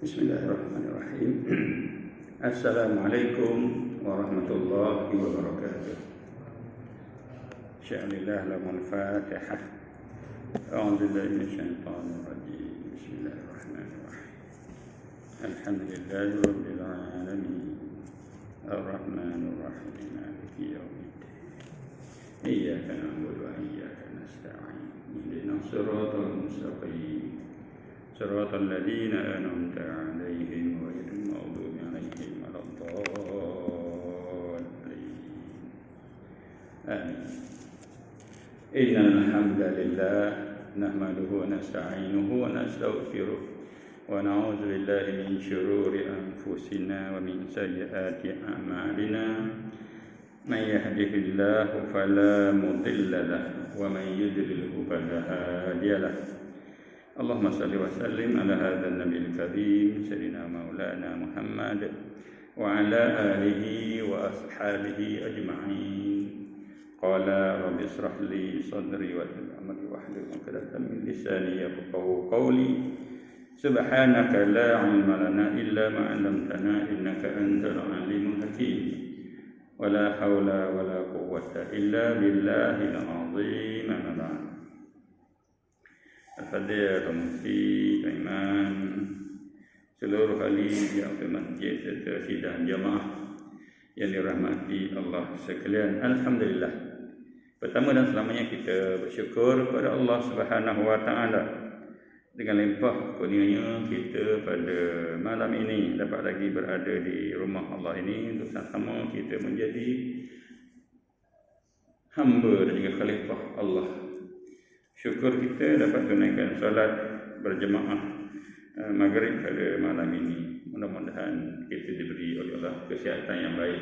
Bismillahirrahmanirrahim. Assalamualaikum warahmatullahi wabarakatuh. Sya'alillah lahumul fatihah. A'udzu billahi minasyaitonir rajim. Bismillahirrahmanirrahim. Alhamdulillahi rabbil alamin. Ar-Rahmanir Rahim. Maliki yaumiddin. Iyyaka na'budu wa iyyaka nasta'in. Ihdinas siratal mustaqim. صراط الذين أنعمت عليهم غير المغضوب عليهم ولا الضالين آمين. إن الحمد لله نحمده ونستعينه ونستغفره ونعوذ بالله من شرور أنفسنا ومن سيئات أعمالنا من يهده الله فلا مضل له ومن يضلل فلا هادي له. Allahumma salli wa sallim ala hadzal nabiyil karim sayyidina maulana Muhammad wa ala alihi wa ashabihi ajma'in. Qala rabbi ishrah li sadri wa yassir amri wahlul 'uqdatam min lisani yafqahu qawli. Subhanaka la 'ilma lana illa ma 'allamtana innaka antal 'alimul hakim. Wa la haula wa la quwwata illa billahil 'azim. Amma ba'd. Al-Fadhil, Al-Mufti, Imam, seluruh ahli yang di masjid serta sidang jamaah yang dirahmati Allah sekalian. Alhamdulillah. Pertama dan selamanya kita bersyukur kepada Allah Subhanahu wa taala dengan limpah kurnianya kita pada malam ini dapat lagi berada di rumah Allah ini untuk sama-sama kita menjadi hamba dan juga khalifah Allah. Syukur kita dapat tunaikan solat berjemaah maghrib pada malam ini. Mudah-mudahan kita diberi oleh Allah kesihatan yang baik,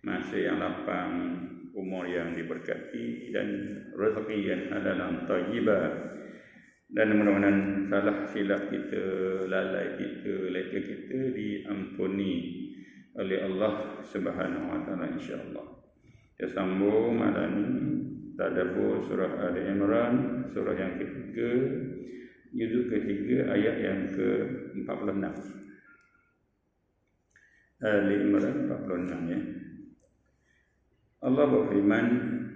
masa yang lapang, umur yang diberkati dan rezeki yang halalan thayyibah. Dan mudah-mudahan salah silap kita, lalai kita, leka kita diampuni oleh Allah Subhanahu wa taala insya-Allah. Kita sambung malam ini tadabbur surah Ali Imran, surah yang ketiga, juzuk ketiga, ayat yang ke-46. Ali Imran 46 ya. Allah berfirman,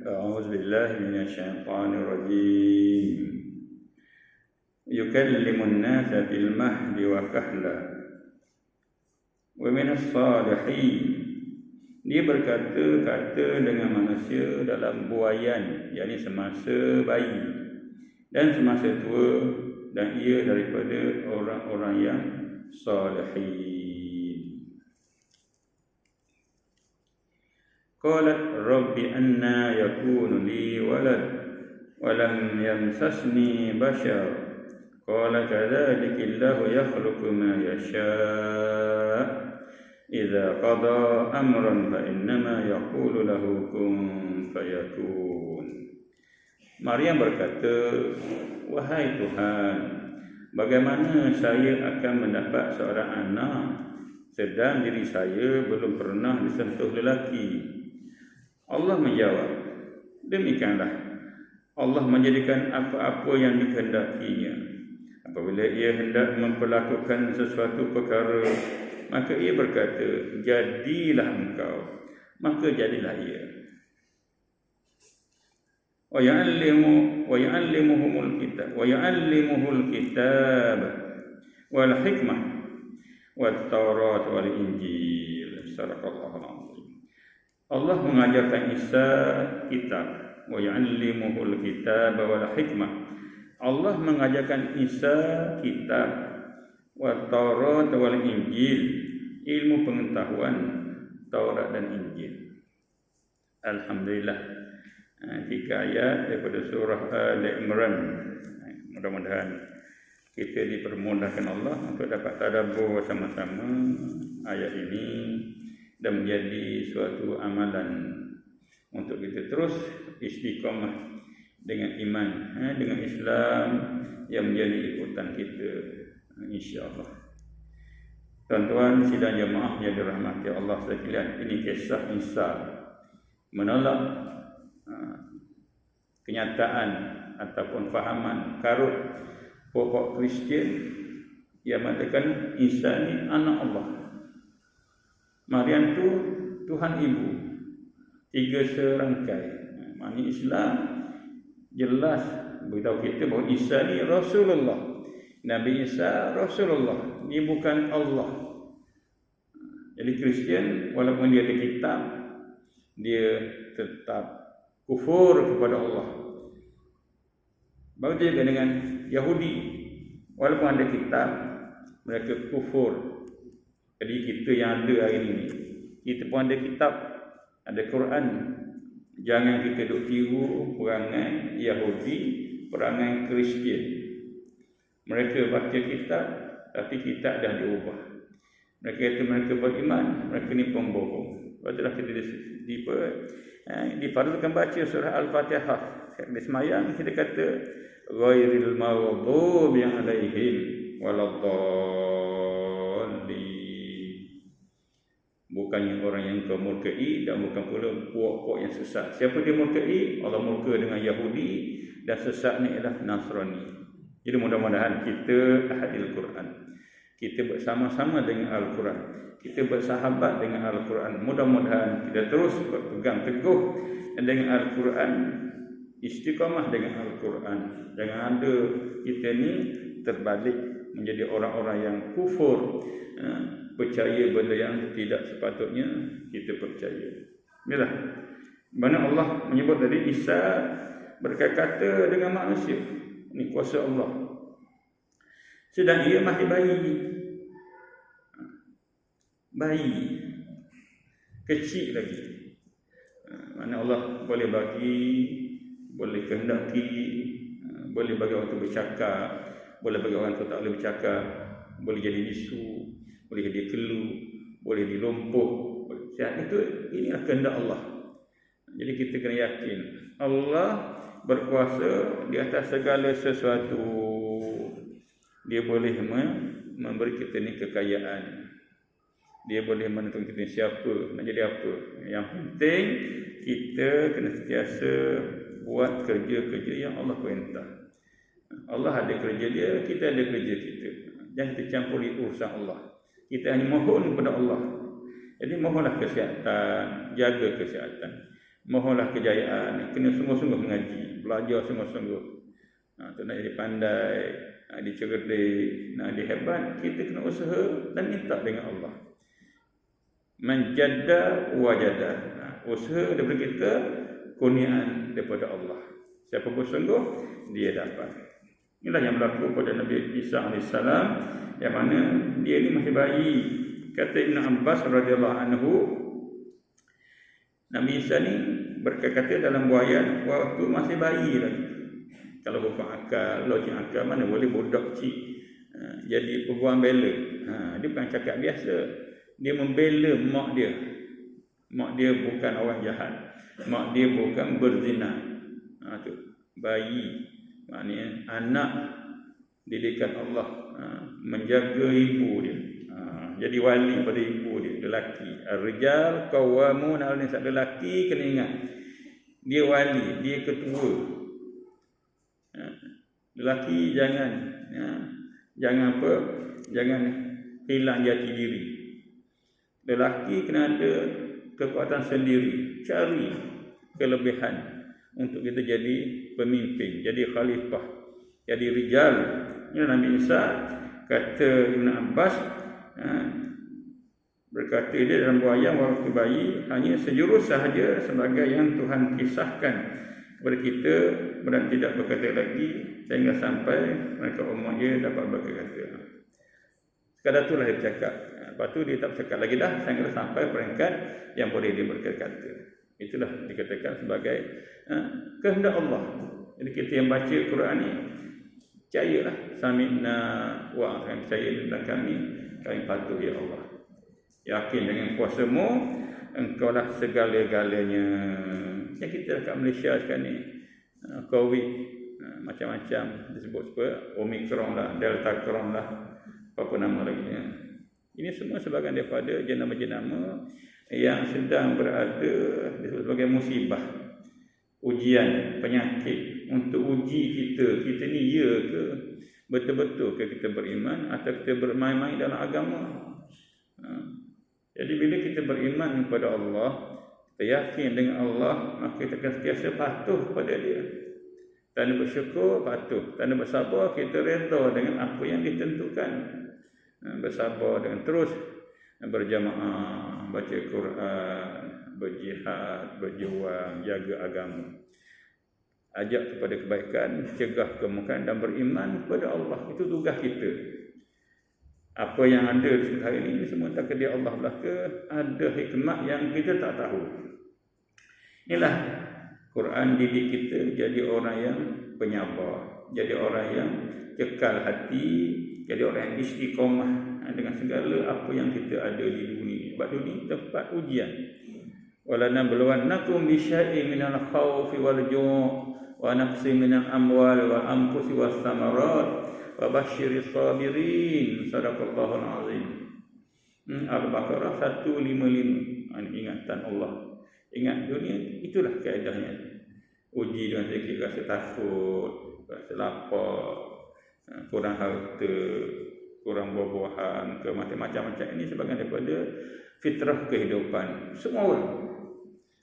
a'udzubillahi minasyaitonir rajim. Yukallimun nasa fil mahdi wa kahla wa minas salihin. Dia berkata-kata dengan manusia dalam buaian, yakni semasa bayi dan semasa tua, dan ia daripada orang-orang yang salihin. Qalat rabbi anna yakunu li walad wa lam yamsasni bashar. Qala kadzalika Allahu yakhluqu ma yasha'. Idza qada amran fa innama yaqulu lahu kun fayakun. Maryam berkata, wahai Tuhan, bagaimana saya akan mendapat seorang anak sedang diri saya belum pernah disentuh lelaki? Allah menjawab, demikianlah Allah menjadikan apa-apa yang dikehendakinya. Apabila ia hendak memperlakukan sesuatu perkara, maka ia berkata, jadilah engkau, maka jadilah ia. Wa ya'allimuhul kitab wal hikmah wat taurat wal injil. Sadaqallahul azim. Allah mengajarkan Isa kitab, wa ya'allimuhul kitab wal hikmah. Allah mengajarkan Isa kitab, wa Taurat wal Injil, ilmu pengetahuan Taurat dan Injil. Alhamdulillah. 3 ayat daripada surah Ali Imran. Mudah-mudahan kita dipermudahkan Allah untuk dapat tadabbur bersama-sama ayat ini dan menjadi suatu amalan untuk kita terus istiqamah dengan iman, dengan Islam yang menjadi ikutan kita, insya-Allah. Tuan-tuan sidang jemaah yang dirahmati Allah sekalian, ini kisah Isa menolak kenyataan ataupun fahaman karut Pokok Kristian yang mengatakan Isa ni anak Allah. Maryam tu Tuhan Ibu. 3 serangkai. Maknanya Islam jelas beritahu kita bahawa Isa ni Rasulullah. Nabi Isa Rasulullah. Dia bukan Allah. Jadi Kristian walaupun dia ada kitab, dia tetap kufur kepada Allah. Begitu juga dengan Yahudi. Walaupun ada kitab, mereka kufur. Jadi kita yang ada hari ini, kita pun ada kitab, ada Quran. Jangan kita duk tiru perangai Yahudi, perangai Kristian. Mereka baca kitab, tapi kitab dah diubah. Mereka kata mereka beriman, mereka ni pembohong. Lepas kita difardukan baca surah Al-Fatihah. Di semayang kita kata ghairil maghdubi alaihim waladdallin. Bukannya orang yang kau murkai dan bukan pula puak-puak yang sesat. Siapa dia murkai? Allah murka dengan Yahudi, dan sesat ni adalah Nasrani. Jadi mudah-mudahan kita ahli Al-Quran, kita bersama-sama dengan Al-Quran, kita bersahabat dengan Al-Quran. Mudah-mudahan kita terus berpegang teguh dengan Al-Quran, istiqamah dengan Al-Quran. Jangan ada kita ni terbalik menjadi orang-orang yang kufur, percaya benda yang tidak sepatutnya kita percaya. Inilah mana Allah menyebut tadi Isa berkata dengan manusia. Ini kuasa Allah. Sedang ia masih bayi kecil lagi. Mana Allah boleh bagi, boleh kehendaki, boleh bagi orang tu bercakap, boleh bagi orang tu tak boleh bercakap, boleh jadi bisu, boleh jadi kelu, boleh jadi lumpuh. Itu inilah kehendak Allah. Jadi kita kena yakin Allah berkuasa di atas segala sesuatu. Dia boleh memberi kita ni kekayaan. Dia boleh menentukan kita siapa nak jadi apa. Yang penting kita kena sentiasa buat kerja-kerja yang Allah perintah. Allah ada kerja dia, kita ada kerja kita. Jangan kita campuri urusan Allah. Kita hanya mohon kepada Allah. Jadi mohonlah kesihatan, jaga kesihatan. Mohonlah kejayaan. Kena sungguh-sungguh mengaji, belajar sungguh-sungguh. Tu nak jadi pandai, nak jadi cerdik, nak jadi hebat, kita kena usaha dan minta dengan Allah. Menjada wajada. Usaha daripada kita, kurniaan daripada Allah. Siapa bersungguh, dia dapat. Inilah yang berlaku pada Nabi Isa AS, yang mana dia ni masih bayi. Kata Ibn Abbas radhiyallahu anhu, Nabi Isa ni berkata dalam buayan waktu masih bayi lagi. Kalau bukan akal, logik akal, mana boleh budak kecil jadi peguam bela. Dia bukan cakap biasa. Dia membela mak dia. Mak dia bukan orang jahat. Mak dia bukan berzina. Tu bayi. Maknanya anak didikan Allah, menjaga ibu dia. Jadi wali pada ibu dia, lelaki. Ar-rijal qawwamun 'ala nisa, lelaki kena ingat. Dia wali, dia ketua. Lelaki jangan apa? Jangan hilang jati diri. Lelaki kena ada kekuatan sendiri, cari kelebihan untuk kita jadi pemimpin, jadi khalifah, jadi rijal. Ini Nabi Isa kata Ibn Abbas, berkata dia dalam buayan waktu bayi hanya sejurus sahaja sebagai yang Tuhan kisahkan kepada kita, dan tidak berkata lagi sehingga sampai mereka umatnya dapat berkata. Sekadar itulah dia bercakap. Lepas tu dia tak bercakap lagi dah sehingga sampai peringkat yang boleh dia berkata. Itulah dikatakan sebagai kehendak Allah. Jadi kita yang baca Quran ni, percayalah, sami'na wa akan percaya dan kami patuh ya Allah. Yakin dengan kuasa-Mu, Engkau lah segala-galanya. Yang kita dekat Malaysia sekarang ni, COVID, macam-macam disebut Omicron lah, Delta Cron lah, apa nama lagi. Ini semua sebahagian daripada jenama-jenama yang sedang berada disebut sebagai musibah, ujian, penyakit untuk uji kita ni ya ke betul-betul ke kita beriman atau kita bermain-main dalam agama. Jadi bila kita beriman kepada Allah, kita yakin dengan Allah, maka kita akan sentiasa patuh kepada Dia. Tanda bersyukur, patuh. Tanda bersabar, kita redha dengan apa yang ditentukan. Bersabar dengan terus berjamaah, baca Quran, berjihad, berjuang, jaga agama. Ajak kepada kebaikan, cegah kemungkaran dan beriman kepada Allah. Itu tugas kita. Apa yang ada hari ini semua takdir Allah belaka, ada hikmah yang kita tak tahu. Inilah Quran didik kita jadi orang yang penyabar, jadi orang yang kekal hati, jadi orang yang istiqamah dengan segala apa yang kita ada di dunia. Sebab dunia tempat ujian. Walanabluwannakum bisyai'in minal khaufi wal ju' wa naqsin minal amwal wal anfusi was samarat wa basyiris sabirin. Sadaqallahul azim. Al-Baqarah 155. Ingatan Allah. Ingat dunia, itulah kaedahnya. Uji dengan sedikit rasa takut, rasa lapar, kurang harta, kurang buah-buahan, ke macam-macam ini sebagian daripada fitrah kehidupan semua orang.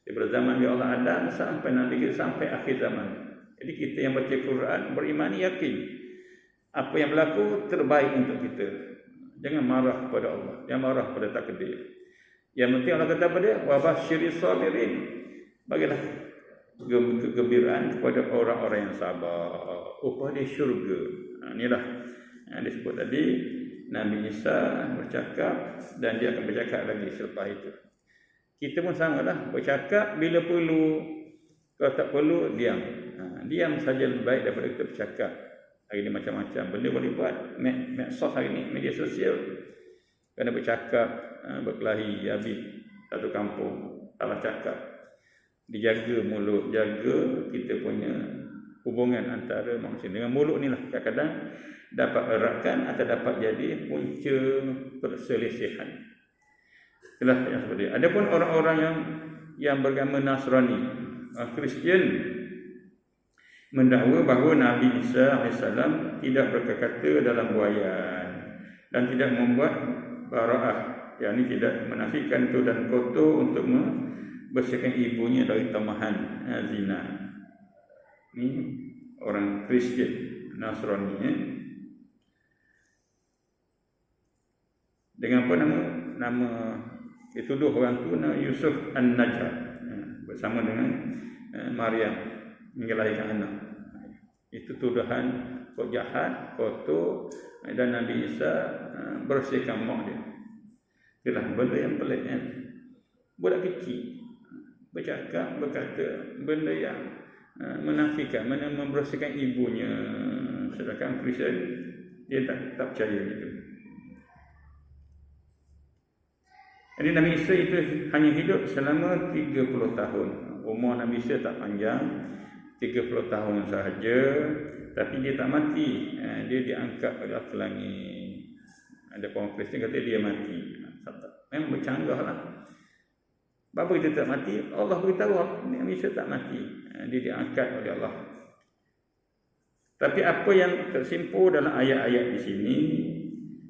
Daripada zaman dia Allah Adam sampai nanti kita sampai akhir zaman. Jadi kita yang baca Quran beriman yakin apa yang berlaku terbaik untuk kita. Jangan marah kepada Allah, jangan marah pada takdir. Yang penting Allah kata pada wa basyiris sabirin. Bagilah kegembiraan kepada orang-orang yang sabar. Upah dia syurga. Inilah yang disebut tadi. Nabi Isa bercakap dan dia akan bercakap lagi selepas itu. Kita pun samalah, bercakap bila perlu. Kalau tak perlu, diam. Diam saja lebih baik daripada kita bercakap. Hari ini macam-macam benda boleh buat. Medsos hari ini, media sosial. Kerana bercakap, berkelahi, habis satu kampung, salah cakap. Dijaga mulut, jaga kita punya hubungan antara manusia dengan mulut ni lah. Kadang-kadang dapat eratkan atau dapat jadi punca perselisihan. Itulah yang seperti itu. Adapun orang-orang yang beragama Nasrani, Kristian, mendakwa bahawa Nabi Isa AS tidak berkata dalam buayan dan tidak membuat bara'ah, yakni tidak menafikan itu dan kotor untuk membersihkan ibunya dari tamahan zina. Ini orang Kristian Nasrani. Dengan apa nama dituduh orang tu nama Yusuf An-Najjar bersama dengan Maryam mengelahirkan anak. Itu tuduhan kok jahat, kotor, dan Nabi Isa bersihkan mak dia. Itulah benda yang pelik kan. Budak kecil bercakap, berkata benda yang menafikan, membersihkan ibunya. Sedangkan Kristian dia tak percaya itu. Jadi Nabi Isa itu hanya hidup selama 30 tahun. Umur Nabi Isa tak panjang, 30 tahun sahaja. Tapi dia tak mati. Dia diangkat oleh Allah ke langit. Ada orang Kristian kata dia mati. Memang bercanggah lah. Bapa kita tak mati, Allah beritahu Nabi Isa tak mati. Dia diangkat oleh Allah. Tapi apa yang tersimpul dalam ayat-ayat di sini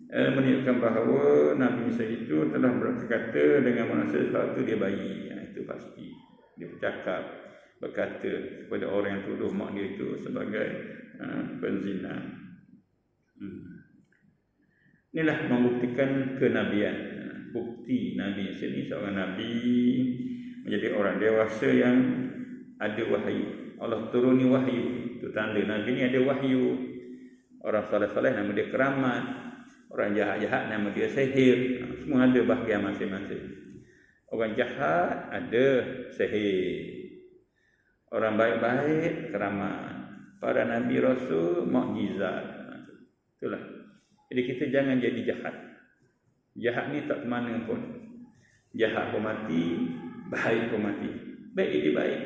menunjukkan bahawa Nabi Isa itu telah berkata dengan manusia sesuatu dia bayi. Itu pasti. Dia berkata kepada orang yang tuduh mak dia itu sebagai penzina. Inilah membuktikan kenabian. Bukti Nabi Isa ini seorang Nabi, menjadi orang dewasa yang ada wahyu. Allah turuni wahyu. Itu tanda Nabi ini ada wahyu. Orang saleh-saleh nama dia keramat. Orang jahat-jahat nama dia sihir. Semua ada bahagian masing-masing. Orang jahat ada sihir. Orang baik-baik keramat. Para Nabi Rasul mukjizat. Itulah. Jadi kita jangan jadi jahat. Jahat ni tak ke mana pun. Jahat pun mati, baik pun mati. Baik jadi baik.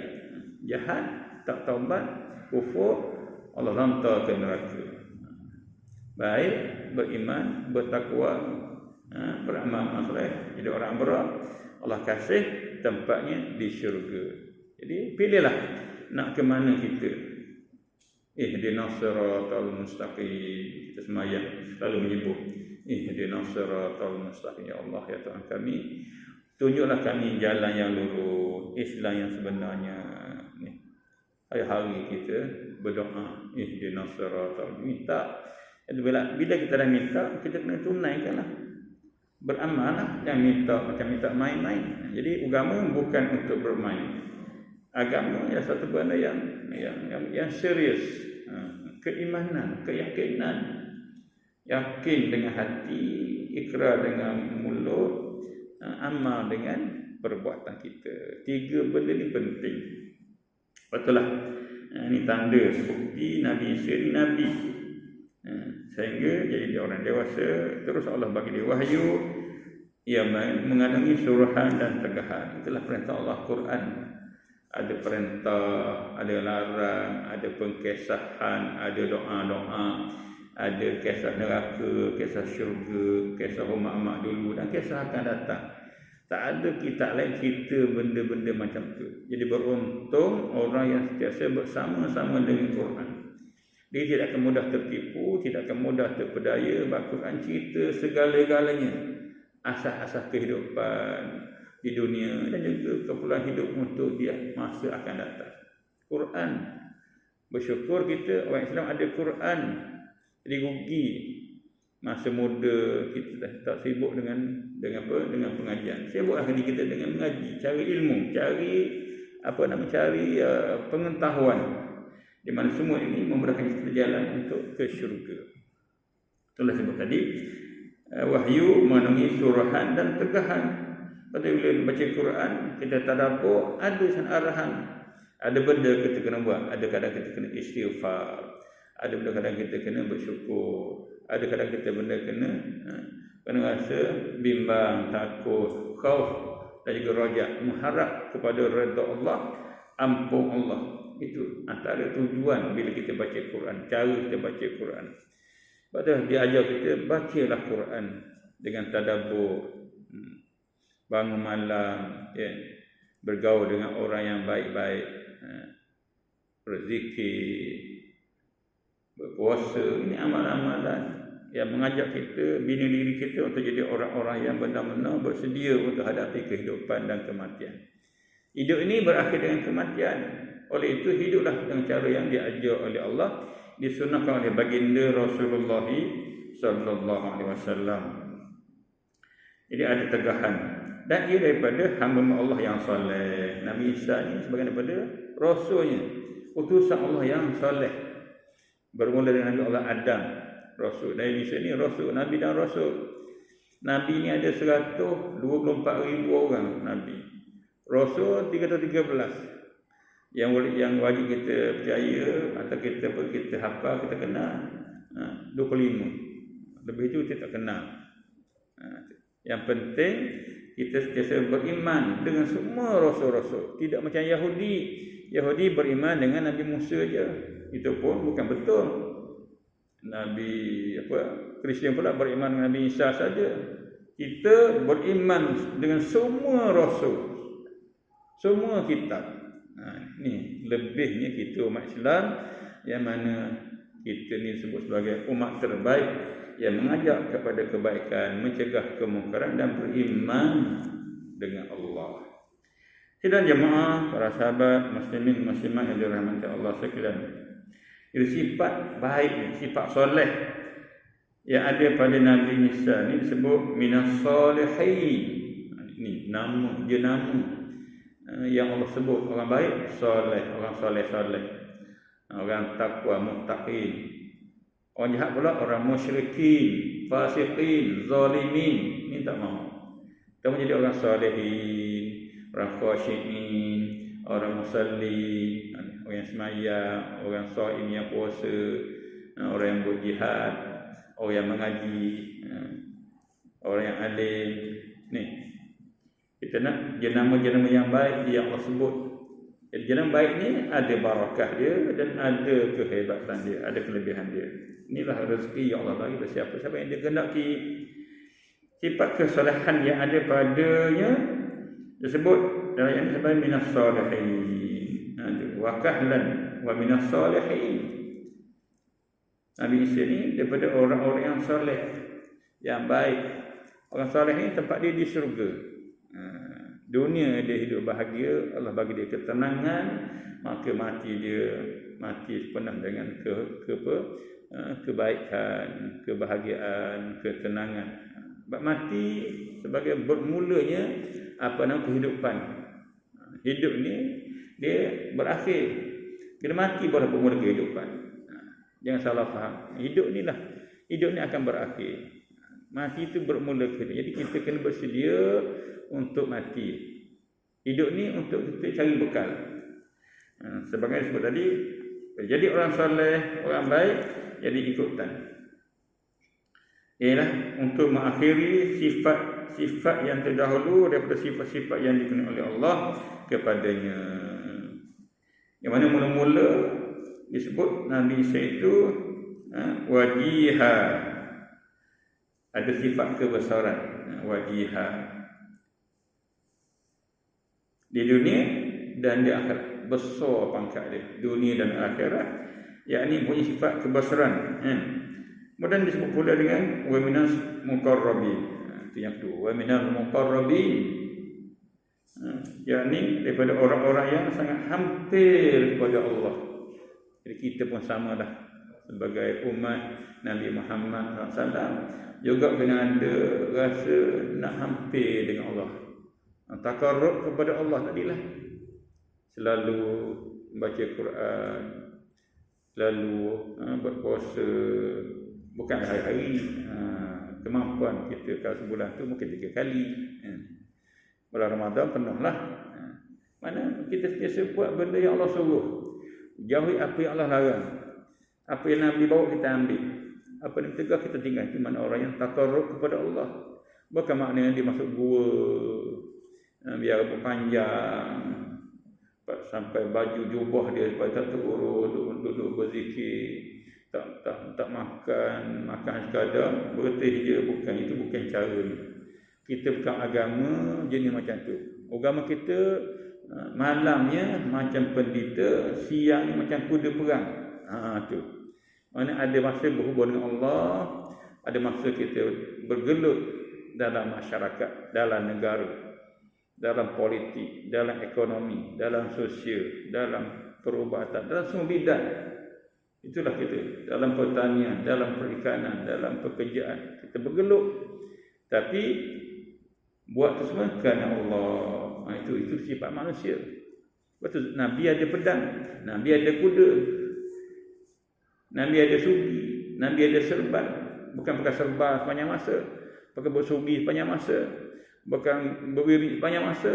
Jahat, tak taubat, kufur, Allah hantar ke neraka. Baik, beriman, bertakwa, beramal soleh, jadi orang berat, Allah kasih tempatnya di syurga. Jadi pilihlah nak ke mana kita. ihdinas siratal mustaqim. Kita sembahyang selalu menyebut ihdinas siratal mustaqim. Ya Allah, ya Tuhan kami, tunjuklah kami jalan yang lurus, Islam yang sebenarnya. Ni hari-hari kita berdoa ihdinas siratal, minta. Bila kita dah minta, kita kena tunaikanlah, beramallah. Jangan minta macam minta main-main. Jadi agama bukan untuk bermain. Agama ya satu benda yang serius. Keimanan, keyakinan, yakin dengan hati, ikrar dengan mulut, amal dengan perbuatan kita. 3 benda ni penting. Betul lah. Ini tanda bukti Nabi Isa ni Nabi. Sehingga jadi dia orang dewasa, terus Allah bagi dia wahyu yang mengandungi surahan dan tegahan. Itulah perintah Allah Quran. Ada perintah, ada larang, ada pengkesahan, ada doa-doa, ada kisah neraka, kisah syurga, kisah umat-umat dulu dan kisah akan datang. Tak ada kitab lain cerita benda-benda macam tu. Jadi beruntung orang yang sentiasa bersama-sama dengan Quran. Dia tidak akan mudah tertipu, tidak akan mudah terpedaya. Al-Quran cerita segala-galanya, asas-asas kehidupan di dunia dan juga keperluan hidup untuk dia masa akan datang. Quran. Bersyukur kita orang Islam ada Quran. Jadi rugi masa muda kita dah tak sibuk dengan apa? Dengan pengajian. Sibuklah kita dengan mengaji, cari ilmu, cari pengetahuan. Di mana semua ini memudahkan kita jalan untuk ke syurga. Itulah sebut tadi wahyu mengandungi surahan dan tegahan. Pada bila baca Quran, kita tadabbur, ada arahan, ada benda kita kena buat, ada kadang kita kena istighfar, ada benda kadang kita kena bersyukur, ada kadang kita benda kena rasa bimbang, takut, khauf dan juga rajak, mengharap kepada redha Allah, ampun Allah. Itu antara tujuan bila kita baca Quran, cara kita baca Quran. Sebab tu dia ajar kita bacalah Quran dengan tadabbur, bangun malam, bergaul dengan orang yang baik-baik, berzikir, berpuasa. Ini amalan-amalan yang mengajak kita, bina diri kita untuk jadi orang-orang yang benar-benar bersedia untuk hadapi kehidupan dan kematian. Hidup ini berakhir dengan kematian. Oleh itu hiduplah dengan cara yang diajar oleh Allah, disunahkan oleh baginda Rasulullah sallallahu alaihi wasallam. Jadi ada tegahan dan ia daripada hamba Allah yang soleh. Nabi Isa ni sebagai daripada rasulnya, utusan Allah yang soleh. Bermula dengan Nabi Allah Adam, rasul. Nabi Isa ni rasul, nabi dan rasul. Nabi ni ada 124,000 orang nabi. Rasul 313. Yang wajib kita percaya atau kita hafal, kita kenal 25. Lebih itu kita tak kenal. Yang penting kita sentiasa beriman dengan semua rasul-rasul. Tidak macam Yahudi. Yahudi beriman dengan Nabi Musa saja. Itu pun bukan betul. Kristian pula beriman dengan Nabi Isa saja. Kita beriman dengan semua rasul, semua kitab. Ni lebihnya kita umat Islam yang mana kita ni sebut sebagai umat terbaik yang mengajak kepada kebaikan, mencegah kemungkaran dan beriman dengan Allah. Sidang jemaah, para sahabat muslimin muslimat yang dirahmati Allah sekalian. Jadi sifat baik, sifat soleh yang ada pada Nabi Isa ni disebut minas solihin. Ini nama, jenama yang Allah sebut orang baik, soleh, orang soleh-soleh, orang takwa, muttaqin. Orang jahat pula orang musyrikin, fasiqin, zalimin. Ini tak mahu. Kita menjadi orang solehin, orang khasyiin, orang musalli, orang yang sembahyang, orang shaim yang puasa, orang yang berjihad, orang yang mengaji, orang yang alim. Ni kita nak jenama-jenama yang baik yang Allah sebut. Jadi jenama baik ni ada barakah dia dan ada kehebatan dia, ada kelebihan dia. Inilah rezeki yang Allah bagi kepada siapa-siapa yang dia kehendaki. Sifat kesalahan yang ada padanya disebut dalam yang disebut minas salihin. Wa kahlan wa minas salihin. Nabi Isa ni daripada orang-orang yang soleh, yang baik. Orang soleh ni tempat dia di syurga. Dunia dia hidup bahagia, Allah bagi dia ketenangan, maka mati penuh dengan kebaikan, kebahagiaan, ketenangan. Mati sebagai bermulanya kehidupan. Hidup ni dia berakhir. Bila mati baru bermula kehidupan. Jangan salah faham. Hidup ni akan berakhir. Mati itu bermula kehidupan. Jadi kita kena bersedia untuk mati. Hidup ni untuk kita cari bekal. Sebagaimana disebut tadi, jadi orang soleh, orang baik, jadi ikutan. Ialah untuk mengakhiri sifat yang terdahulu daripada sifat-sifat yang dikenal oleh Allah kepadanya. Yang mana mula-mula disebut Nabi Isa itu wajiha, ada sifat kebesaran, wajiha di dunia dan di akhirat. Besar pangkat dia, dunia dan akhirat, yakni punya sifat kebesaran. Kemudian disebut pula dengan wa minas muqarrabin. Itu yang kedua, wa minal muqarrabin, yakni daripada orang-orang yang sangat hampir kepada Allah. Jadi kita pun samalah sebagai umat Nabi Muhammad SAW juga kena ada rasa nak hampir dengan Allah. Takarrub kepada Allah tadilah. Selalu baca Quran, selalu berpuasa, bukan hari-hari. Kemampuan kita kalau sebulan tu mungkin 3 kali. Bulan Ramadan penuhlah. Mana kita sentiasa buat benda yang Allah suruh. Jauhi apa yang Allah larang. Apa yang Nabi bawa kita ambil. Apa yang tegak kita tinggal. Itu mana orang yang takarrub kepada Allah. Bukan maknanya dia masuk gua, biar berpanjang sampai baju jubah dia sampai tak terurus, duduk berzikir, tak makan sekadar, bertih je. Itu bukan cara ni. Kita bukan agama jenis macam tu. Agama kita malamnya macam pendeta, siangnya macam kuda perang. Tu. Mana ada masa berhubung dengan Allah, ada masa kita bergelut dalam masyarakat, dalam negara, dalam politik, dalam ekonomi, dalam sosial, dalam perubatan, dalam semua bidang. Itulah kita. Dalam pertanian, dalam perikanan, dalam pekerjaan, kita bergelut. Tapi buat itu semua kerana Allah. Itu sifat manusia. Betul. Nabi ada pedang, Nabi ada kuda, Nabi ada sugi, Nabi ada serban. Bukan pakai serban sepanjang masa, pakai bersugi sepanjang masa, bukan berwiri sepanjang masa.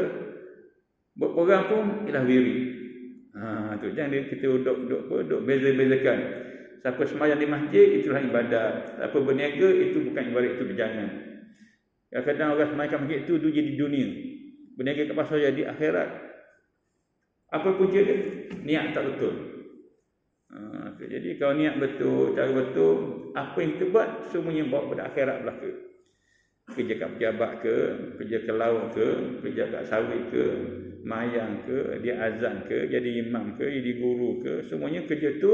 Berperang pun ialah wiri. Tu jangan kita duduk beza-bezakan. Siapa sembahyang di masjid itulah ibadat. Siapa berniaga itu bukan ibadat, itu berjangan. Kadang-kadang orang sembahyang masjid itu dia jadi dunia. Berniaga kat pasar jadi akhirat. Apa punca dia? Niat tak betul. Jadi kalau niat betul, cara betul, apa yang kita buat semuanya bawa pada akhirat belaka. Kerja kat pejabat ke, kerja ke laut ke, kerja kat sawit ke, mayang ke, dia azan ke, jadi imam ke, jadi guru ke, semuanya kerja tu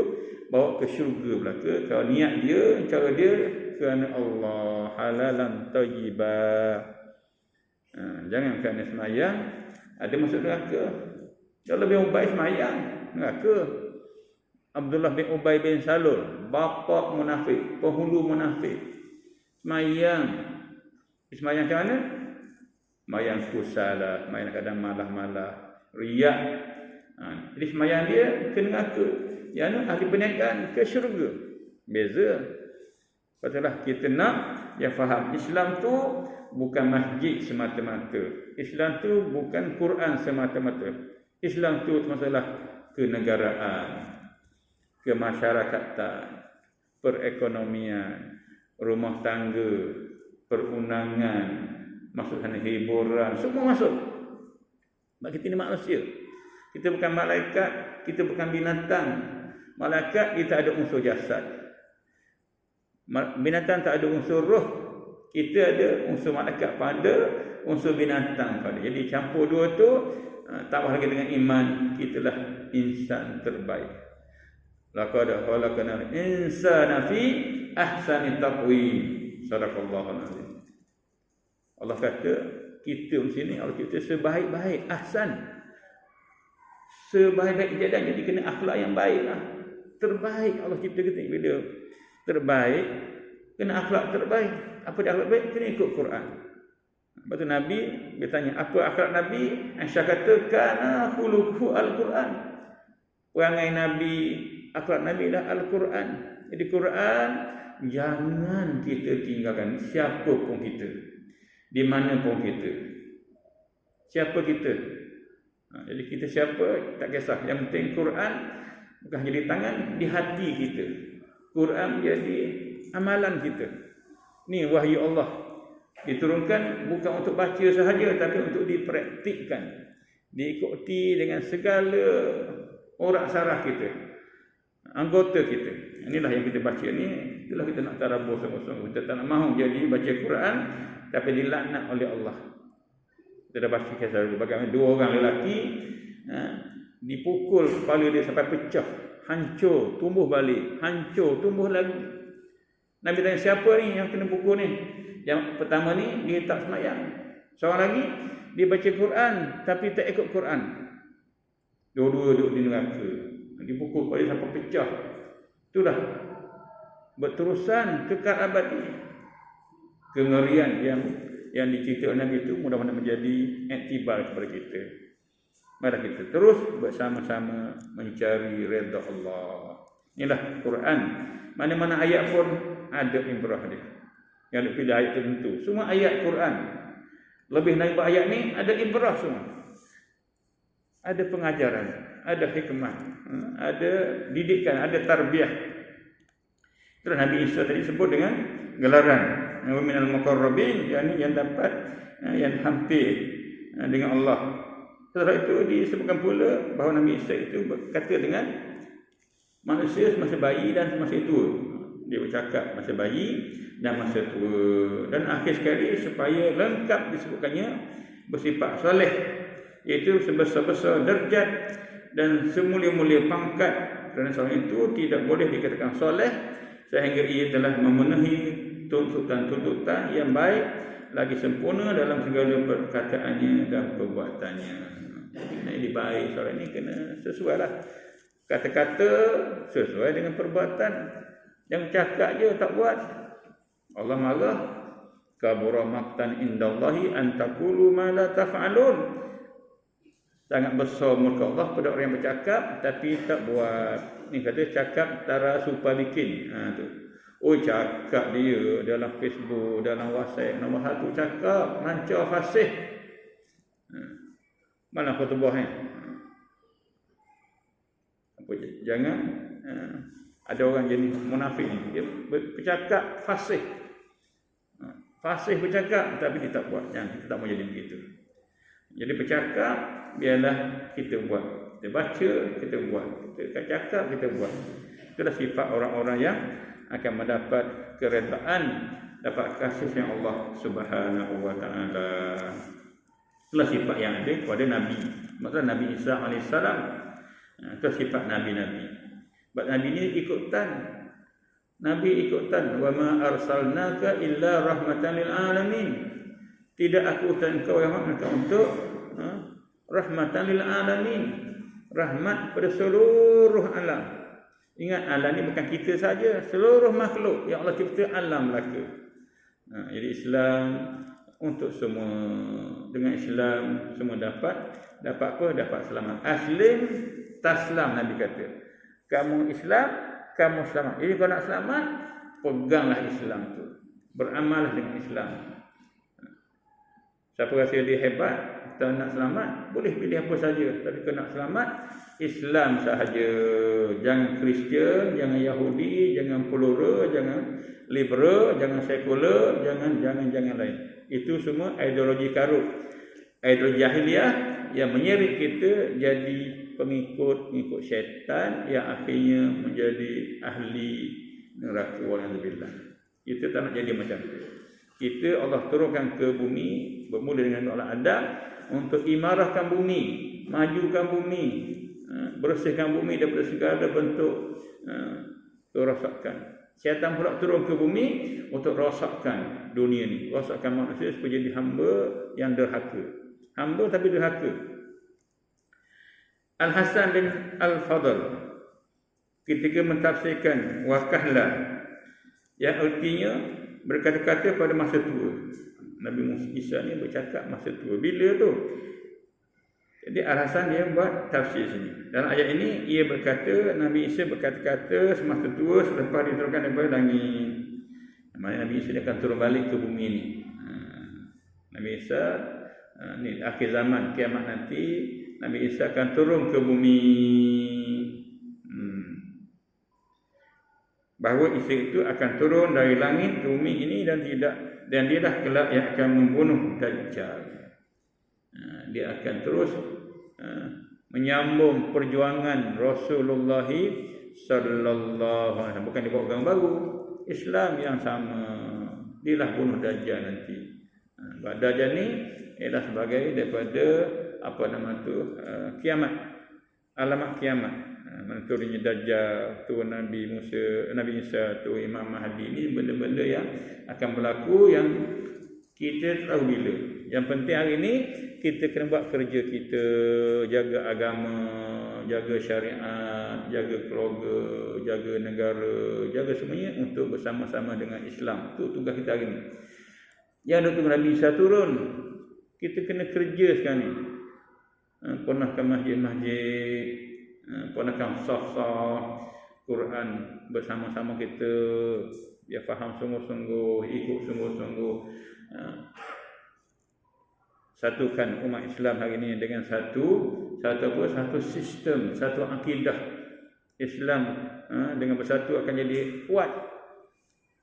bawa ke syurga belaka. Kalau niat dia, cara dia kerana Allah, halalan thayyibah. Jangan kerana semayang ada masuk neraka. Kalau bin Ubay semayang neraka. Abdullah bin Ubay bin Salul, bapa munafik, penghulu munafik, semayang macam mana? Semayang kusala, semayang kadang malah-malah, riak. Jadi semayang dia ke neraka. Yang ahli perniagaan ke syurga. Beza. Patutlah kita nak yang faham Islam tu bukan masjid semata-mata. Islam tu bukan Quran semata-mata. Islam tu masalah kenegaraan, kemasyarakatan, perekonomian, rumah tangga, perundangan, masuk sana hiburan, semua masuk. Sebab kita ni manusia. Kita bukan malaikat, kita bukan binatang. Malaikat kita ada unsur jasad. Binatang tak ada unsur roh. Kita ada unsur malaikat pada unsur binatang pada. Jadi campur dua tu, tambah lagi dengan iman, kitalah insan terbaik. Laqad khalaqnal insana fi ahsani taqwim. Sadaqallahul azim. Allah kata kita di sini Allah cipta sebaik-baik ahsan. Sebaik-baik kejadian, jadi kena akhlak yang baiklah. Terbaik Allah cipta kita. Bila terbaik kena akhlak terbaik. Apa dia akhlak baik? Kena ikut Quran. Lepas tu Nabi bertanya, apa akhlak Nabi? Aisyah kata, kana khuluquhu al-Quran. Perangai Nabi, akhlak Nabi adalah Al-Quran. Jadi Quran jangan kita tinggalkan, siapa pun kita, di mana pun kita. Siapa kita? Jadi kita siapa tak kisah. Yang penting Quran bukan hanya di tangan, di hati kita. Quran jadi amalan kita. Ni wahyu Allah. Diturunkan bukan untuk baca sahaja, tapi untuk dipraktikkan, diikuti dengan segala orang saraf kita, anggota kita. Inilah yang kita baca ni. Itulah kita nak tadabbur sungguh-sungguh. Kita tak nak mahu jadi baca Quran tapi dilaknat oleh Allah. Kita dah baca kisah dulu bagaimana dua orang lelaki dipukul kepala dia sampai pecah, hancur, tumbuh balik, hancur, tumbuh lagi. Nabi tanya, siapa ni yang kena pukul ni? Yang pertama ni dia tak sembahyang. Seorang lagi dia baca Quran tapi tak ikut Quran. Dua-dua duduk di neraka. Dipukul pada sampai pecah. Itulah berterusan kekal abadi. Kengerian yang diceritakan Nabi itu mudah-mudahan menjadi iktibar kepada kita. Mari kita terus bersama-sama mencari redha Allah. Inilah Quran. Mana-mana ayat pun ada ibrah dia. Yang dipilih ayat tertentu. Semua ayat Quran. Lebih daripada ayat ni ada ibrah semua. Ada pengajaran, ada hikmah, ada didikan, ada tarbiyah. Terus Nabi Isa tadi sebut dengan gelaran wa minal muqarrabin, yakni yang dapat yang hampir dengan Allah. Setelah itu disebutkan pula bahawa Nabi Isa itu berkata dengan manusia semasa bayi dan semasa tua. Dia bercakap masa bayi dan masa tua. Dan akhir sekali supaya lengkap disebutkannya bersifat soleh, iaitu sebesar-besar derajat dan semulia-mulia pangkat. Kerana seorang itu tidak boleh dikatakan soleh sehingga ia telah memenuhi tuntutan-tuntutan yang baik, lagi sempurna dalam segala perkataannya dan perbuatannya. Jadi ini baik, seorang ini kena sesuai lah. Kata-kata sesuai dengan perbuatan. Jangan cakap je tak buat. Allah marah. Kabura maqtan indallahi an taqulu ma la taf'alun. Sangat besar murka Allah pada orang yang bercakap tapi tak buat. Ni kata cakap tara supa bikin. Tu. Oh, cakap dia dalam Facebook, dalam WhatsApp, nombor satu cakap lancar fasih. Mana khutbah ni? Apa jangan ada orang jenis munafik ni, dia bercakap fasih. Fasih bercakap tapi dia tak buat. Jangan, kita tak mau jadi begitu. Jadi bercakap biarlah kita buat. Kita baca, kita buat. Kita cakap, kita buat. Itulah sifat orang-orang yang akan mendapat keredaan, dapat kasih yang Allah Subhanahu wa taala. Itulah sifat yang ada kepada Nabi. Maksudnya Nabi Isa alaihissalam. Itu sifat Nabi-Nabi. Sebab Nabi ni ikutan. Nabi ikutan. Wa ma arsalnaka illa rahmatan lil alamin. Tidak aku utus engkau yang maka untuk rahmatan lil alamin. Rahmat pada seluruh alam. Ingat, alam ni bukan kita saja, seluruh makhluk yang Allah cipta alam belaka. Jadi Islam untuk semua. Dengan Islam semua dapat apa? Dapat selamat. Aslim taslam, Nabi kata. Kamu Islam, kamu selamat. Jadi kalau nak selamat, peganglah Islam tu. Beramallah dengan Islam. Siapa rasa dia hebat, kita nak selamat, boleh pilih apa saja. Tapi kalau nak selamat, Islam sahaja. Jangan Kristian, jangan Yahudi, jangan Pelura, jangan liberal, jangan sekular, jangan lain. Itu semua ideologi karut. Ideologi jahiliah yang menyeret kita jadi pengikut syaitan yang akhirnya menjadi ahli neraka walhamdulillah. Kita tak nak jadi macam tu. Kita Allah turunkan ke bumi bermula dengan Allah Adam untuk imarahkan bumi, majukan bumi, bersihkan bumi daripada segala bentuk rosakkan. Syaitan pula turun ke bumi untuk rosakkan dunia ni, rosakkan manusia supaya jadi hamba yang derhaka. Hamba tapi derhaka. Al-Hasan bin Al-Fadl ketika mentafsirkan wakahlah, yang artinya berkata-kata pada masa tua. Nabi Musa Isa ni bercakap masa tua. Bila tu? Jadi Al-Hasan dia buat tafsir sini. Dalam ayat ini ia berkata, Nabi Isa berkata-kata semasa tua selepas diturunkan daripada langit. Maksudnya Nabi Isa dia akan turun balik ke bumi ni. Nabi Isa ni akhir zaman, kiamat nanti Nabi Isa akan turun ke bumi. Bahawa Isa itu akan turun dari langit ke bumi ini dan dia dah kelak yang akan membunuh Dajjal. Dia akan terus menyambung perjuangan Rasulullah sallallahu alaihi wasallam. Bukan dia buat agama baru, Islam yang sama. Dia lah bunuh Dajjal nanti. Dajjal ni ialah sebagai daripada kiamat, alamat kiamat. Turunnya Dajjal, turun Nabi Musa, Nabi Isa, turun Imam Mahdi. Ini benda-benda yang akan berlaku yang kita tahu bila. Yang penting hari ini kita kena buat kerja kita, jaga agama, jaga syariat, jaga keluarga, jaga negara, jaga semuanya untuk bersama-sama dengan Islam. Itu tugas kita hari ini. Yang tunggu Nabi Isa turun, kita kena kerja sekarang ni. Ponahkan masjid-masjid, ponahkan sah-sah Quran bersama-sama kita, biar faham sungguh-sungguh, ikut sungguh-sungguh. Satukan umat Islam hari ini dengan satu sistem, satu akidah Islam dengan bersatu akan jadi kuat.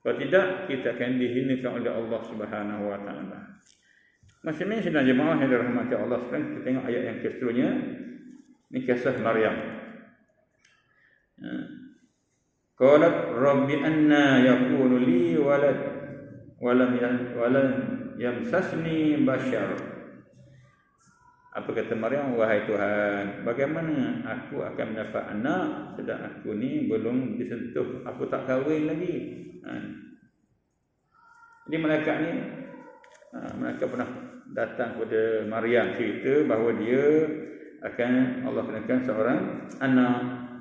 Kalau tidak, kita akan dihinakan oleh Allah Subhanahu wa taala. Masing-masing sidang jemaah yang dirahmati Allah sekalian, kita tengok ayat yang keseterusnya. Ini kisah Maryam. Qalat rabbi anna yakunu li walad walam yamsasni bashar. Apa kata Maryam? Wahai Tuhan, bagaimana aku akan mendapat anak sedang aku ni belum disentuh, aku tak kahwin lagi. Jadi malaikat ni, malaikat pernah datang kepada Maryam cerita bahawa dia akan Allah kenakan seorang anak.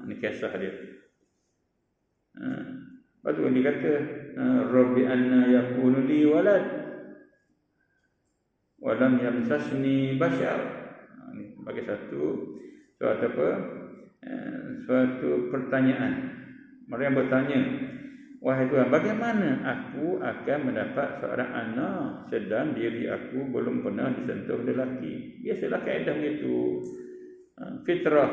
Ini kisah dia. Lepas tu dia kata, Rabbi anna yakunu li walad walam yamsasni bashar. Bagi suatu pertanyaan. Maryam bertanya, wahai Tuhan, bagaimana aku akan mendapat seorang anak sedang diri aku belum pernah disentuh lelaki? Biasalah kaedah begitu. Fitrah.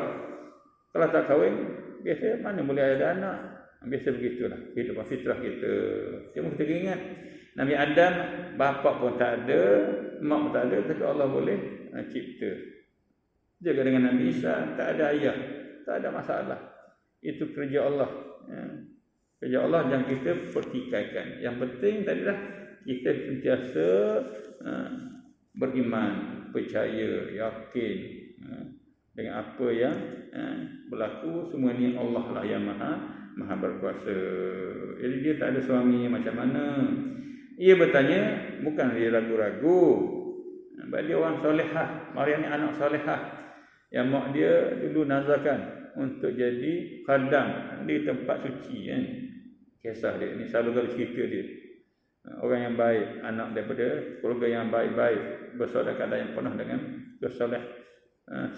Kalau tak kahwin, biasa mana boleh ada anak? Biasa begitulah kehidupan fitrah kita. Cuma kita ingat Nabi Adam bapa pun tak ada, mak pun tak ada, tapi Allah boleh cipta. Jaga dengan Nabi Isa, tak ada ayah, tak ada masalah. Itu kerja Allah. Kerja Allah yang kita pertikaikan. Yang penting tadilah kita sentiasa beriman, percaya, yakin dengan apa yang berlaku. Semua ini Allah lah yang maha berkuasa. Jadi dia tak ada suami macam mana. Ia bertanya, bukan dia ragu-ragu. Dia orang solehah. Maryam ni anak solehah. Yang mak dia dulu nazarkan untuk jadi khadam di tempat suci kan. Kisah dia ni selalu kali cerita dia. Orang yang baik, anak daripada keluarga yang baik-baik, besar dalam keadaan yang penuh dengan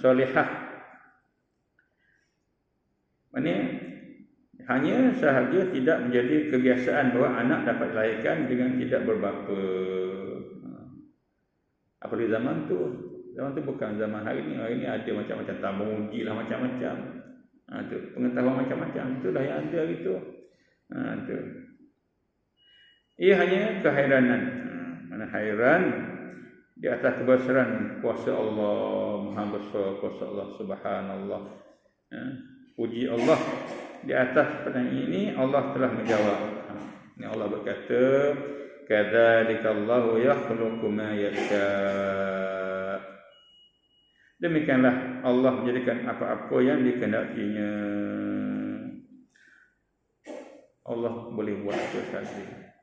solehah. Maknanya hanya sahaja tidak menjadi kebiasaan bahawa anak dapat dilahirkan dengan tidak berbapa. Apalagi zaman tu. Zaman tu bukan zaman hari ni. Hari ni ada macam-macam tamu uji lah, macam-macam. Tu pengetahuan macam-macam. Itulah yang ada hari tu. Tu. Ia hanya keheranan. Mana hairan di atas kebesaran kuasa Allah, Maha besar kuasa Allah Subhanallah. Puji Allah di atas pertanyaan ini Allah telah menjawab. Ini Allah berkata, kadzalikallahu yakhluqu ma yasha'. Demikianlah Allah menjadikan apa-apa yang dikehendakinya. Allah boleh buat apa saja.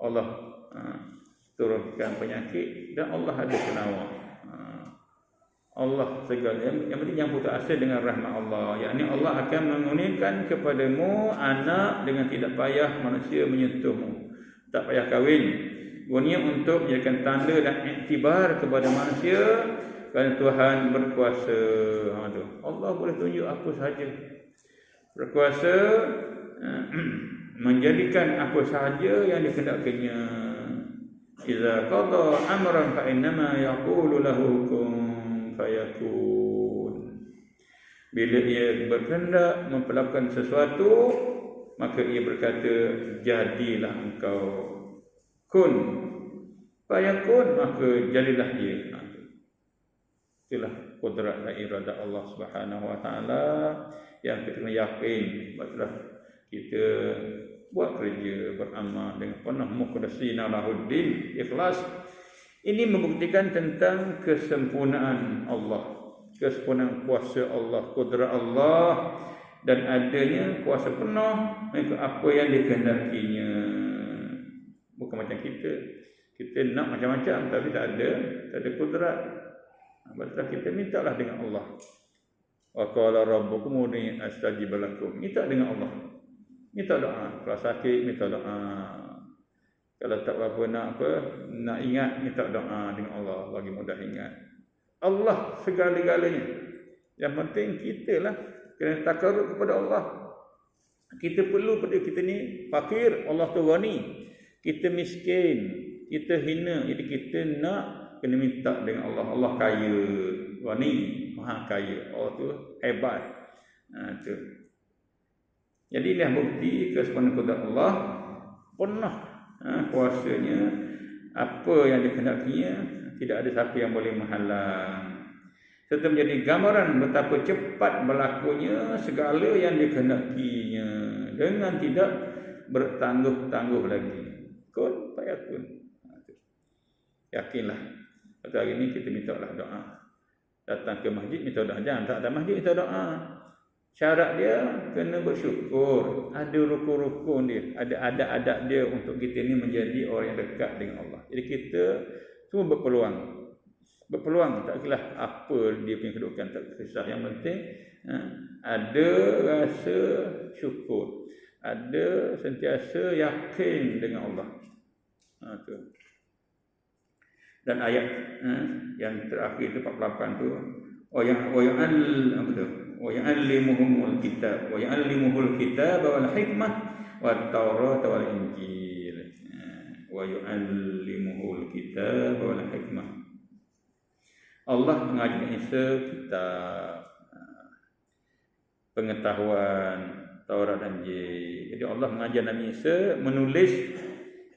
Allah turunkan penyakit dan Allah ada penawar. Allah segala yang penting yang putus asa dengan rahmat Allah, yakni Allah akan mengurniakan kepadamu anak dengan tidak payah manusia menyentuhmu, tak payah kahwin. Guna untuk menjadikan tanda dan iktibar kepada manusia kerana Tuhan berkuasa. Allah boleh tunjuk apa sahaja, berkuasa menjadikan apa sahaja yang dikehendakinya. Iza qada amran fa innama yaqulu lahu kun fayakun. Bila ia berkehendak memperlakukan sesuatu, maka ia berkata, jadilah engkau. Kun fayakun, maka jadilah ia. Itulah kudrat dan iradat Allah Subhanahu wa taala yang kita kena yakin. Sebablah kita buat kerja, beramal dengan penuh mukhlashina lahuddin, ikhlas. Ini membuktikan tentang kesempurnaan Allah, kesempurnaan kuasa Allah, kudrat Allah, dan adanya kuasa penuh mengikut apa yang dikehendakinya. Bukan macam kita nak macam-macam tapi tak ada kudrat. Maksudnya kita mintalah dengan Allah. Wa qala rabbukum ud'uni astajib lakum. Minta dengan Allah. Minta doa. Kalau sakit minta doa. Kalau tak apa nak ingat, minta doa dengan Allah, bagi mudah ingat. Allah segala-galanya. Yang penting kita lah kena takarrub kepada Allah. Kita perlu pada kita ni fakir, Allah tu ghani. Kita miskin, kita hina, jadi kita nak kena minta dengan Allah. Allah kaya, ghani, maha kaya. Allah tu hebat. Tu. Jadi inilah bukti kesempurnaan kudrat Allah, penuh kuasanya, apa yang dikehendakinya tidak ada siapa yang boleh menghalang. Serta menjadi gambaran betapa cepat berlakunya segala yang dikehendakinya dengan tidak bertangguh-tangguh lagi. Kun fayakun. Yakinlah. Pada hari ini kita minta doa. Datang ke masjid minta doa. Jangan tak ada masjid minta doa. Syarat dia kena bersyukur. Ada rukun-rukun dia, ada adab-adab dia untuk kita ni menjadi orang yang dekat dengan Allah. Jadi kita semua berpeluang, tak kira apa dia punya kedudukan, tak kisah. Yang penting ada rasa syukur, ada sentiasa yakin dengan Allah. Tu. Dan ayat yang terakhir itu 48 tu, wa ya'allimuhumul kitab wa ya'allimuhul kitab wal hikmah wat taurat wal injil. Wa yu'allimuhul kitab wal hikmah. Allah mengajar Isa kitab, pengetahuan, Taurat dan Injil. Jadi Allah mengajar Nabi Isa menulis,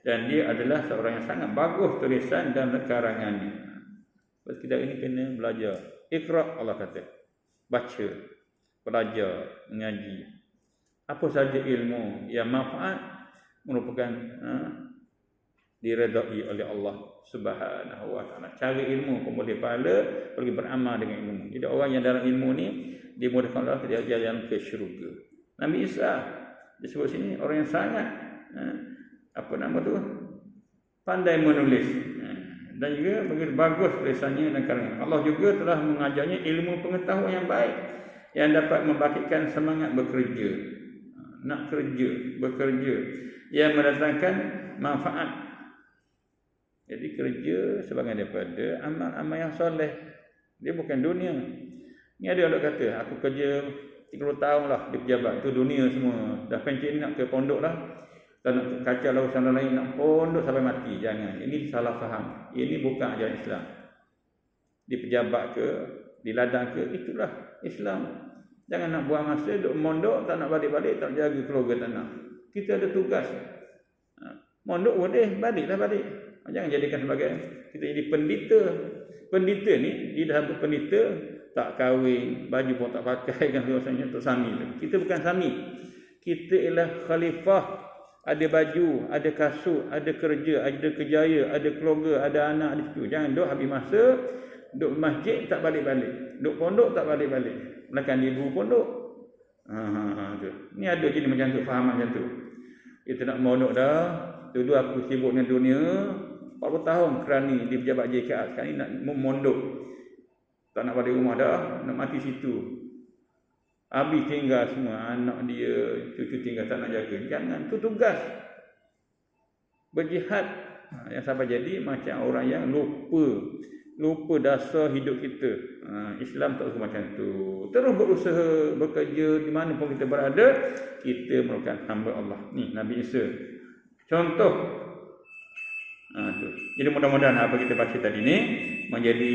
dan dia adalah seorang yang sangat bagus tulisan dan karangannya. Sebab kita ini kena belajar. Iqra, Allah kata. Baca, belajar, mengaji. Apa saja ilmu yang manfaat merupakan diredai oleh Allah Subhanahu wa taala. Cari ilmu pun boleh pahala, pergi beramal dengan ilmu. Jadi orang yang dalam ilmu ni dimudahkan Allah dia jalan ke syurga. Nabi Isa disebut sini orang yang sangat pandai menulis, dan juga begitu bagus tulisannya dan karangan. Allah juga telah mengajarnya ilmu pengetahuan yang baik yang dapat membangkitkan semangat bekerja, nak kerja, bekerja, yang mendatangkan manfaat. Jadi kerja sebagai daripada amal-amal yang soleh. Dia bukan dunia. Ni ada orang kata, aku kerja 30 tahun lah di pejabat, tu dunia semua. Dah pencet ni nak ke pondok lah. Tak nak kacau lah urusan lain, nak pondok sampai mati. Jangan. Ini salah faham. Ini bukan ajaran Islam. Di pejabat ke, di ladang ke, itulah Islam. Jangan nak buang masa, duduk mondok, tak nak balik-balik, tak jaga keluarga, tak nak. Kita ada tugas. Mondok boleh, baliklah balik. Jangan jadikan sebagai kita jadi pendeta. Pendeta ni, dia dah pendeta, tak kahwin, baju pun tak pakai, kan rasanya untuk sami. Kita bukan sami. Kita ialah khalifah. Ada baju, ada kasut, ada kerja, ada kerjaya, ada keluarga, ada anak di situ. Jangan duduk habis masa, duduk masjid tak balik-balik, duduk pondok tak balik-balik. Melainkan di ibu pondok. Tu. Ni ada jenis macam tu, faham macam tu. Kita nak mondok dah. Dulu aku sibuk dengan dunia 40 tahun kerana di pejabat JKA. Sekarang ni nak mondok. Tak nak balik rumah dah, nak mati situ. Habis tinggal semua, anak dia, cucu tinggal tak nak jaga. Jangan, tu tugas. Berjihad. Yang sampai jadi macam orang yang lupa dasar hidup kita. Islam tak suka macam tu. Terus berusaha, bekerja di mana pun kita berada, kita merupakan hamba Allah. Ni Nabi Isa. Contoh. Tu. Jadi mudah-mudahan apa kita baca tadi ni menjadi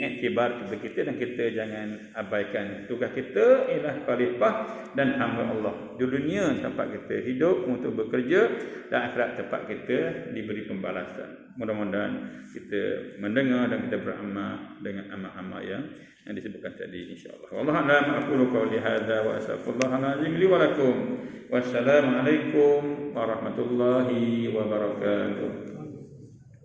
iktibar kepada kita, dan kita jangan abaikan tugas kita ialah khalifah dan hamba Allah. Di dunia tempat kita hidup untuk bekerja, dan akhirat tempat kita diberi pembalasan. Mudah-mudahan kita mendengar dan kita beramal dengan amal-amal yang disebutkan tadi, insya-Allah. Wallahu a'lam. Aqulu qawli hadza wa astaghfirullahal azim li wa lakum. Wassalamualaikum warahmatullahi wabarakatuh.